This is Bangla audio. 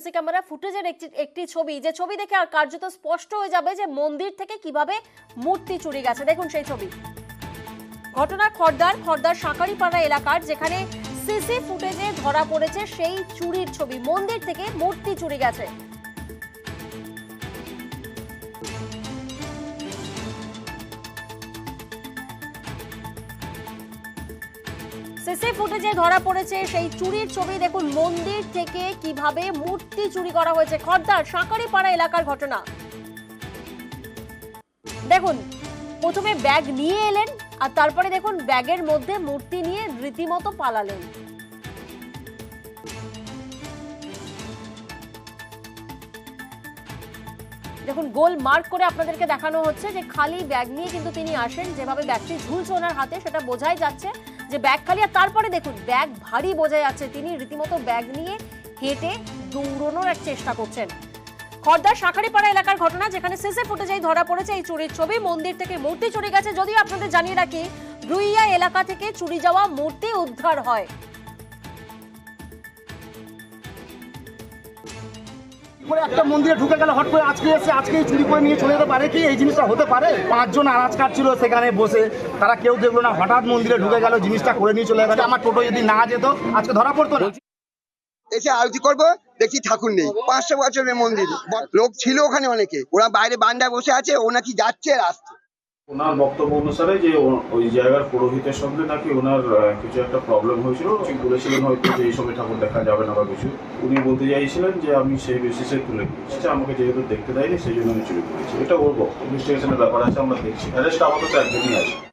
সিসি ক্যামেরা ফুটেজের একটি ছবি, যে ছবি দেখে আর কার্যত স্পষ্ট হয়ে যাবে যে মন্দির থেকে কিভাবে মূর্তি চুরি গেছে। দেখুন সেই ছবি। ঘটনা খড়দার সাঁকারিপাড়া এলাকার, যেখানে সিসি ফুটেজে ধরা পড়েছে সেই চুরির ছবি। মন্দির থেকে মূর্তি চুরি গেছে। সিসি ফুটেজে ধরা পড়েছে সেই চুরির ছবি। দেখুন মন্দির থেকে কিভাবে মূর্তি চুরি করা হয়েছে। খড়দার সাঁকারিপাড়া এলাকার ঘটনা। দেখুন প্রথমে ব্যাগ নিয়ে এলেন আর তারপরে দেখুন ব্যাগের মধ্যে মূর্তি নিয়ে রীতিমতো পালালেন। দেখুন গোল মার্ক করে আপনাদেরকে দেখানো হচ্ছে যে খালি ব্যাগ নিয়ে কিন্তু তিনি আসেন। যেভাবে ব্যাগটি ঝুলছে ওনার হাতে সেটা বোঝাই যাচ্ছে যে ব্যাগ খালি। আর তারপরে দেখুন ব্যাগ ভারী বোঝা যাচ্ছে, তিনি রীতিমতো ব্যাগ নিয়ে হেঁটে দৌড়ানোর এক চেষ্টা করছেন। খড়দার সাঁকারিপাড়া এলাকার ঘটনা, যেখানে সিসি ফুটেজেই ধরা পড়েছে এই চুরির ছবি। মন্দির থেকে মূর্তি চুরি গেছে। যদিও আপনাদের জানিয়ে রাখি, রুইয়া এলাকা থেকে চুরি যাওয়া মূর্তি উদ্ধার হয়। একটা মন্দিরে ঢুকে গেল হট করে, আজকেই চুরি করে নিয়ে চলে যেতে পারে কি? এই জিনিসটা হতে পারে? 5 জন আনাজকার ছিল সেখানে বসে, তারা কেউ দেখলো না, হঠাৎ মন্দিরে ঢুকে গেল, জিনিসটা করে নিয়ে চলে গেল। আমার টোটো যদি না যেত আজকে ধরা পড়তো না। এসে আরতি করবো, দেখি ঠাকুর নেই। 500 বছরের মন্দির, লোক ছিল ওখানে অনেকে, ওরা বাইরে বান্দায় বসে আছে, ও নাকি যাচ্ছে আর আসছে। ওনার বক্তব্য অনুসারে যে ওই জায়গার পুরোহিতের সঙ্গে নাকি ওনার কিছু একটা প্রবলেম হয়েছিল, বলেছিলেন হয়তো যে এই সময় ঠাকুর দেখা যাবে না বা কিছু। উনি বলতে চাইছিলেন যে আমি সেই বেসিসে তুলে দিয়েছি, আমাকে যেহেতু দেখতে দেয়নি সেই জন্য আমি চুরি করেছি। এটা ওর বক্তব্য। ইনভেস্টিগেশনের ব্যাপার আছে, আমরা দেখছি। অ্যারেস্ট আপাতত একদিনই আছে।